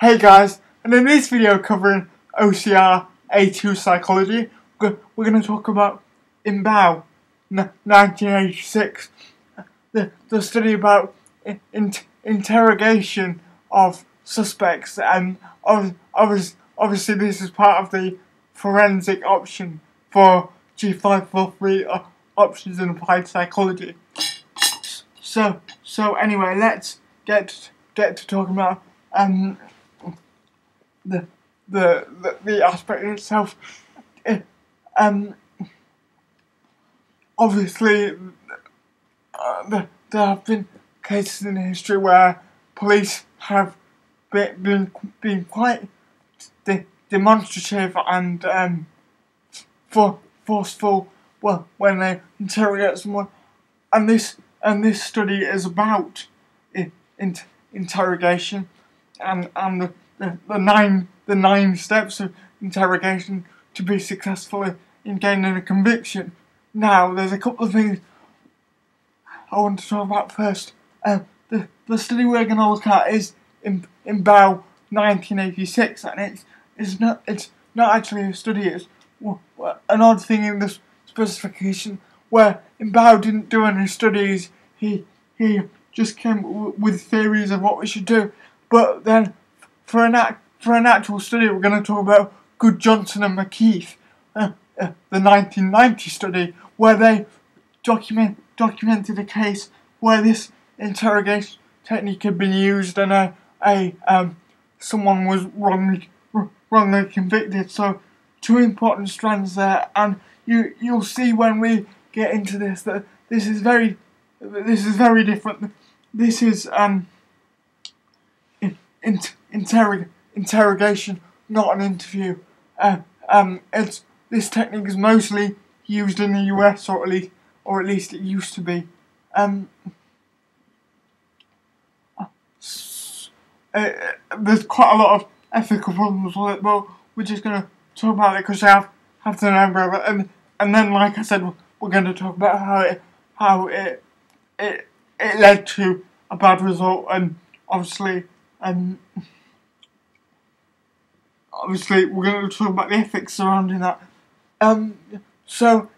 Hey guys, and in this video covering OCR A2 psychology, we're going to talk about in Bao, 1986, the study about interrogation of suspects, and obviously this is part of the forensic option for G543 options in applied psychology. So anyway, let's get to talking about the aspect itself. Obviously, there have been cases in history where police have been quite demonstrative and forceful when they interrogate someone, and this study is about interrogation and the nine steps of interrogation to be successful in gaining a conviction. Now, there's a couple of things I want to talk about first. The study we're going to look at is in Bao 1986, and it's not actually a study. It's an odd thing in this specification where in Bao didn't do any studies. He just came with theories of what we should do. But then for an actual study, we're going to talk about Good, Johnson and McKeith, the 1990 study, where they documented a case where this interrogation technique had been used and someone was wrongly convicted. So two important strands there, and you'll see when we get into this that this is very different. This is interrogation, not an interview. This technique is mostly used in the US, or at least it used to be. There's quite a lot of ethical problems with it, but we're just going to talk about it because I have to remember it. And then, like I said, we're going to talk about how it led to a bad result, and obviously we're going to talk about the ethics surrounding that. So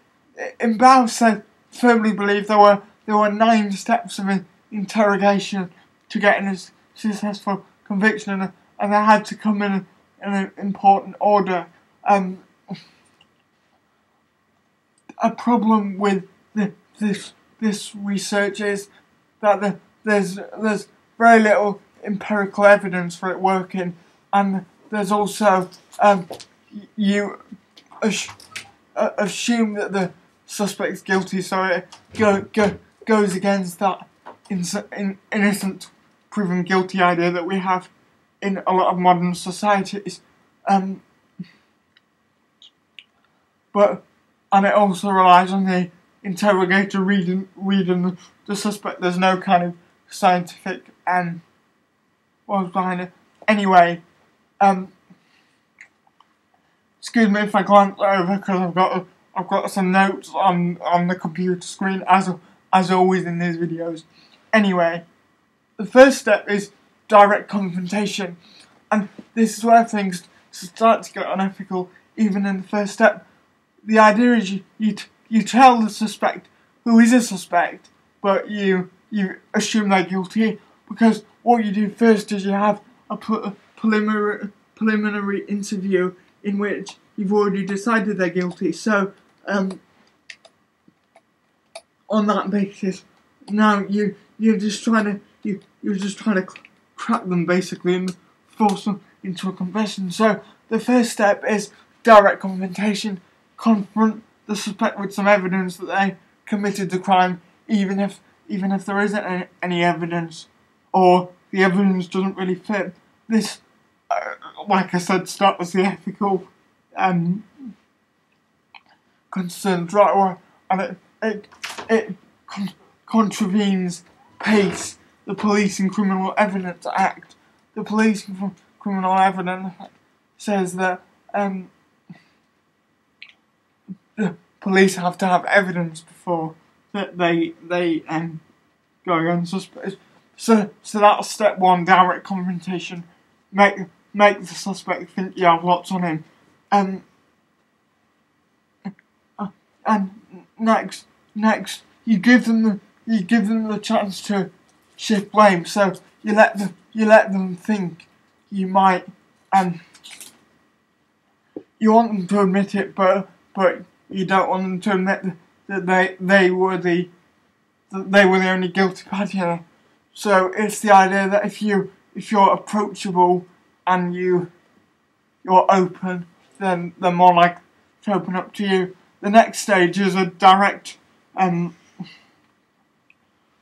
in Bao said firmly believed there were 9 steps of interrogation to getting a successful conviction, and they had to come in an important order. A problem with this research is that there's very little empirical evidence for it working, and there's also you assume that the suspect's guilty, so it goes against that innocent proven guilty idea that we have in a lot of modern societies. And it also relies on the interrogator reading the suspect. There's no kind of scientific what was behind it. Anyway, excuse me if I glance over because I've got some notes on the computer screen as always in these videos. Anyway, the first step is direct confrontation, and this is where things start to get unethical. Even in the first step, the idea is you tell the suspect who is a suspect, but you assume they're guilty, because what you do first is you have a preliminary interview in which you've already decided they're guilty. So on that basis, now you're just trying to crack them basically and force them into a confession. So the first step is direct confrontation. Confront the suspect with some evidence that they committed the crime, even if there isn't any evidence, or the evidence doesn't really fit. This, like I said, starts the ethical concerns right away, and it contravenes PACE, the Police and Criminal Evidence Act. The Police and Criminal Evidence Act says that the police have to have evidence before that they go against suspects. So that's step one, direct confrontation. Make make the suspect think you have lots on him. And next, you give them the chance to shift blame. So you let them think you might, you want them to admit it, but you don't want them to admit that they were the only guilty party. So it's the idea that if you're approachable and you're open, then they're more likely to open up to you. The next stage is a direct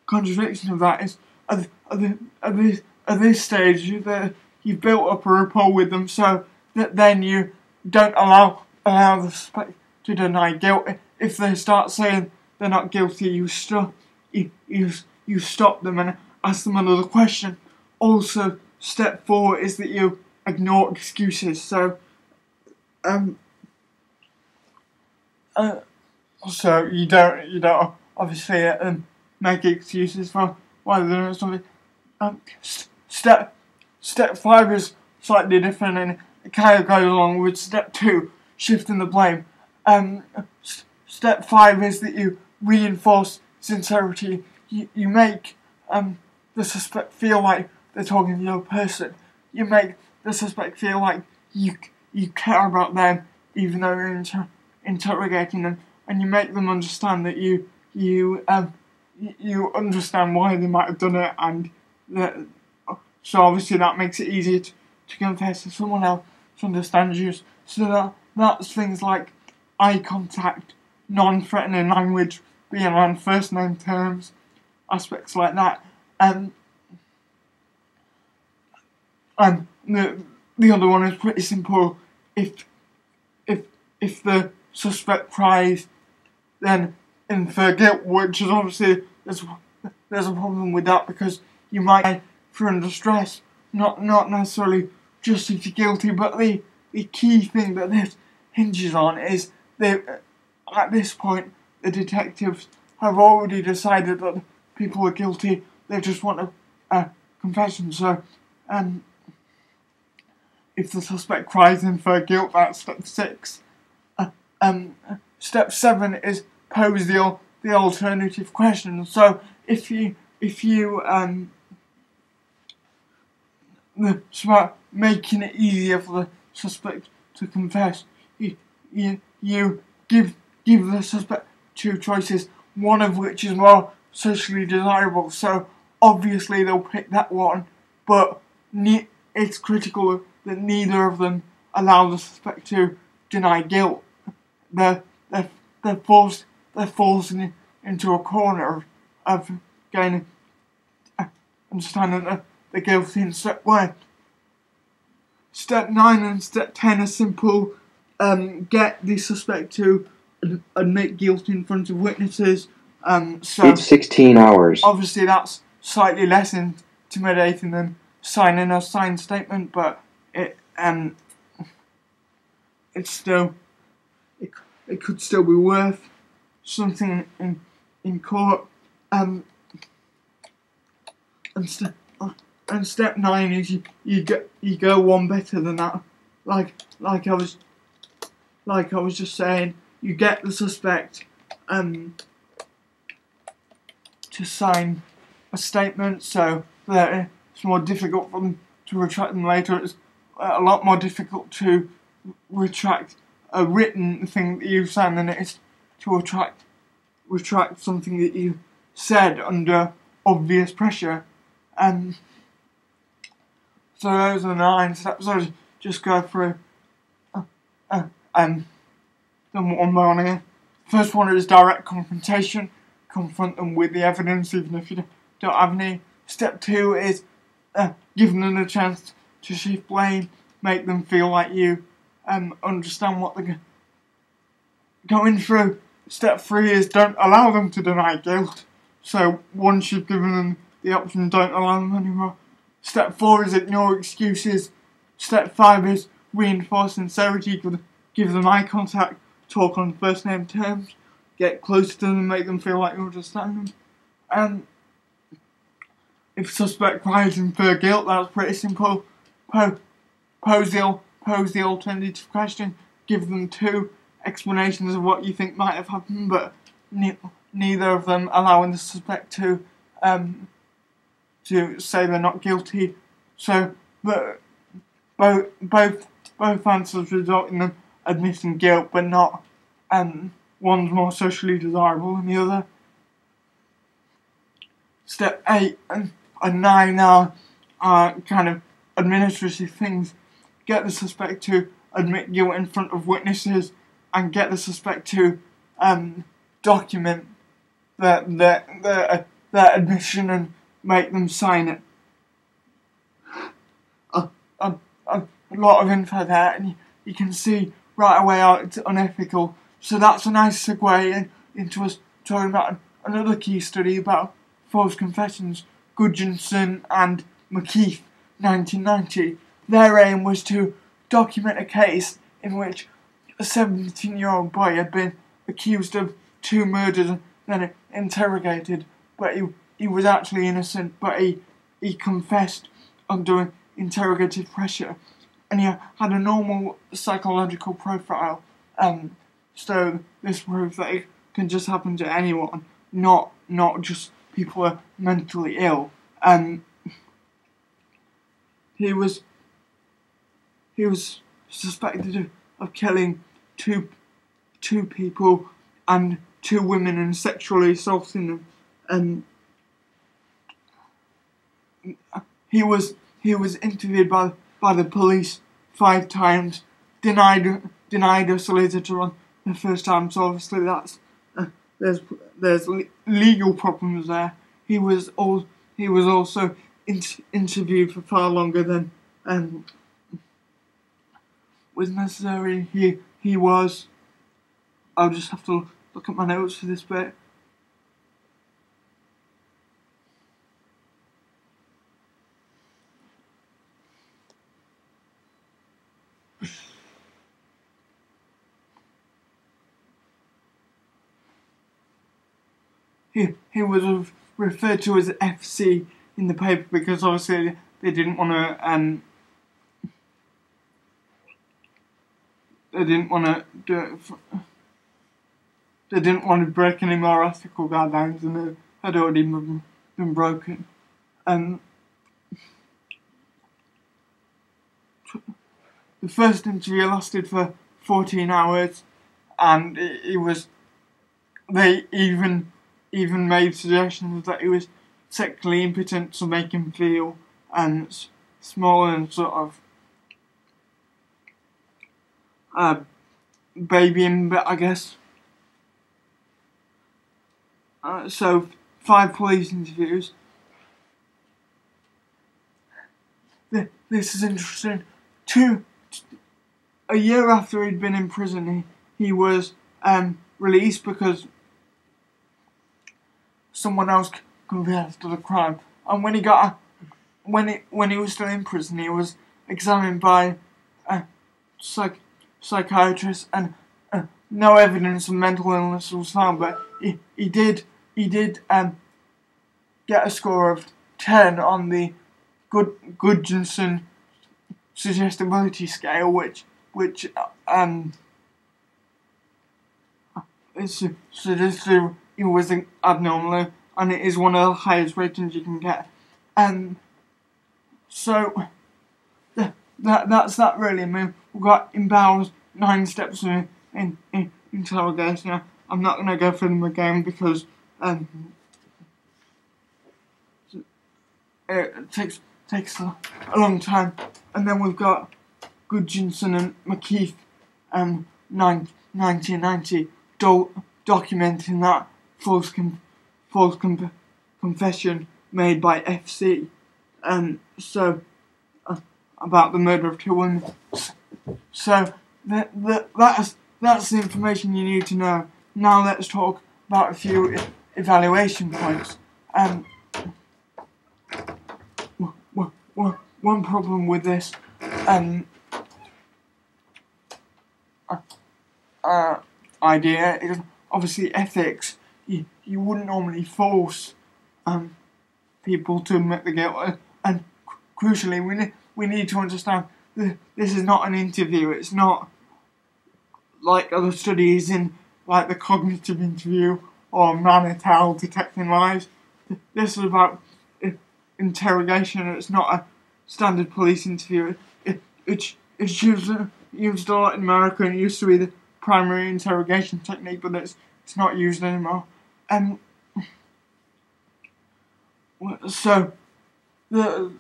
contradiction of that. Is at this stage you've built up a rapport with them, so that then you don't allow the suspect to deny guilt. If they start saying they're not guilty, you stop them and ask them another question. Also, step 4 is that you ignore excuses. So, so you don't obviously make excuses for why they're doing something. Step 5 is slightly different, and it kind of goes along with step 2, shifting the blame. Step 5 is that you reinforce sincerity. You make the suspect feel like they're talking to the other person. You make the suspect feel like you care about them, even though you're interrogating them, and you make them understand that you understand why they might have done it, and so obviously that makes it easier to confess if someone else understands you. So that's things like eye contact, non-threatening language, being on first name terms, aspects like that. And the other one is pretty simple. If the suspect cries, then infer guilt, which is obviously there's a problem with that, because you might cry for under stress, not necessarily just if you're guilty, but the key thing that this hinges on is that at this point the detectives have already decided that people are guilty. They just want a confession. So if the suspect cries, infer guilt. That's step 6. Step 7 is pose the alternative question. So if you making it easier for the suspect to confess, you give the suspect 2 choices, one of which is more socially desirable. So obviously they'll pick that one, but it's critical that neither of them allow the suspect to deny guilt. They're forcing into a corner of gaining understanding that they're guilty in step 1. Step 9 and step 10 are simple. Get the suspect to admit guilt in front of witnesses. So it's 16 hours. Obviously that's slightly less intimidating than signing a signed statement, but it's still it could still be worth something in court. And step 9 is you go one better than that. Like I was just saying, you get the suspect to sign a statement, so that it's more difficult for them to retract them later. It's a lot more difficult to retract a written thing that you've signed than it is to retract something that you said under obvious pressure. So those are the 9 steps. I'll just go through them one by one again. First one is direct confrontation. Confront them with the evidence, even if you don't have any. Step 2 is giving them a chance to shift blame, make them feel like you understand what they're going through. Step 3 is don't allow them to deny guilt. So once you've given them the option, don't allow them anymore. Step 4 is ignore excuses. Step 5 is reinforce sincerity, give them eye contact, talk on first name terms, get close to them and make them feel like you understand them. If suspect cries, infer guilt. That's pretty simple. pose the alternative question, give them two explanations of what you think might have happened, but neither of them allowing the suspect to say they're not guilty. So, but both answers result in them admitting guilt, but not one's more socially desirable than the other. Step 8 and 9 are kind of administrative things. Get the suspect to admit guilt in front of witnesses, and get the suspect to document their admission and make them sign it. A lot of info there, and you can see right away how it's unethical. So that's a nice segue into us talking about another key study about false confessions, Gudjonsson and McKeith, 1990. Their aim was to document a case in which a 17-year-old boy had been accused of 2 murders and then interrogated, but he was actually innocent, but he confessed under interrogative pressure, and he had a normal psychological profile, so this proves that it can just happen to anyone, not just people who are mentally ill. He was suspected of killing two people and 2 women and sexually assaulting them. He was interviewed by the police 5 times, denied a solicitor on the first time. So obviously that's there's legal problems there. He was also interviewed for far longer than was necessary. He was. I'll just have to look at my notes for this bit. He was referred to as FC in the paper because obviously they didn't want to they didn't want to break any more ethical guidelines than had already been broken. The first interview lasted for 14 hours, and they even made suggestions that he was sexually impotent to make him feel small and sort of babying bit, I guess. So 5 police interviews. This is interesting. A year after he'd been in prison, he was released because someone else confessed to the crime. And when he was still in prison, he was examined by a psychiatrist, and no evidence of mental illness was found. But he did get a score of 10 on the Gudjonsson suggestibility scale, which is suggested he was abnormal, and it is one of the highest ratings you can get. So that's that really. I mean, we've got in Bowles 9 steps in interrogation. I'm not going to go through them again because it takes a long time. And then we've got Gudjonsson and McKeith, 1990, documenting that false confession made by FC, about the murder of 2 women. So that's the information you need to know. Now let's talk about a few evaluation points. One problem with this idea is obviously ethics. You wouldn't normally force people to admit the guilt, and crucially we need to understand this is not an interview. It's not like other studies in like the cognitive interview or Manitel detecting lies. This is about interrogation. It's not a standard police interview. It's used a lot in America, and it used to be the primary interrogation technique, but it's not used anymore. So the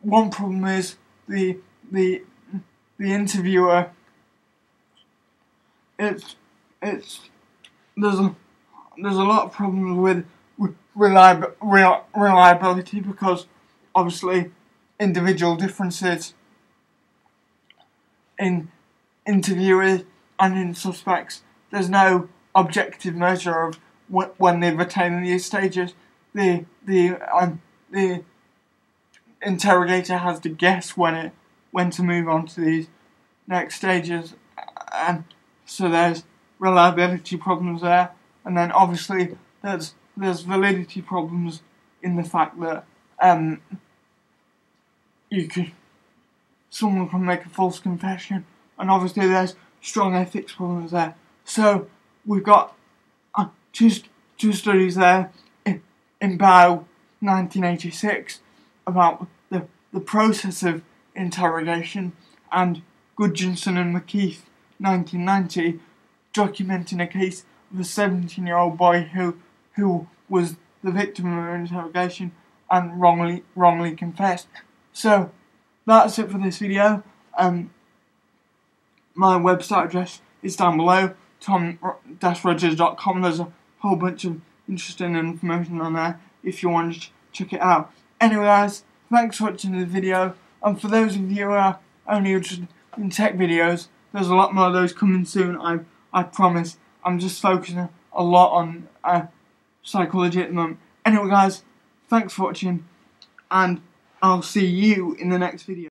one problem is the interviewer. There's a lot of problems with reliability, because obviously individual differences in interviewers and in suspects. There's no objective measure of when they've attained these stages. The interrogator has to guess when to move on to these next stages, and so there's reliability problems there. And then obviously there's validity problems in the fact that someone can make a false confession, and obviously there's strong ethics problems there. So we've got two studies there in Bow 1986 about the process of interrogation, and Gudjonson and McKeith 1990 documenting a case of a 17-year-old boy who was the victim of an interrogation and wrongly confessed. So that's it for this video. My website address is down below, tom-rogers.com. There's a whole bunch of interesting information on there if you want to check it out. Anyway guys, thanks for watching the video, and for those of you who are only interested in tech videos, there's a lot more of those coming soon, I promise. I'm just focusing a lot on psychology at the moment. Anyway guys, thanks for watching, and I'll see you in the next video.